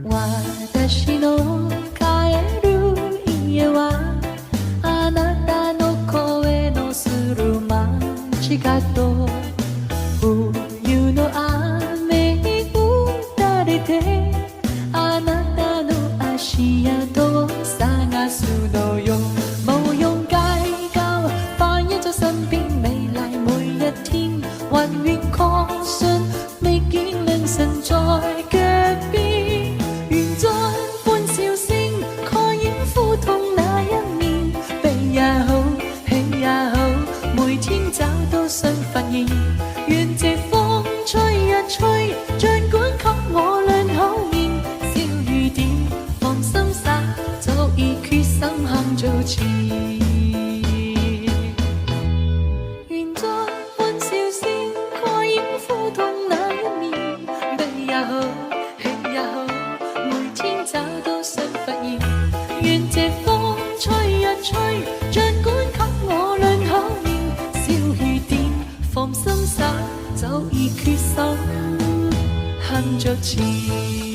私の帰る家はあなたの声のする街角、冬の雨に打たれてあなたの足跡を探すのよ。冇用戒教，放一在身邊美麗每一天，還願確信未見良辰在腳邊，願將歡笑聲蓋掩苦痛那一面，悲也好，喜也好，每天找到新發現，願這風吹一吹，儘管給我兩口面，小雨點，放心灑，早已決心肯做前。願將歡笑聲蓋掩苦痛那一面，悲也好，喜也好，每天找到新發現，願這風吹一吹，儘管給我兩口面，小雨點，放心灑，早已決心肯着前。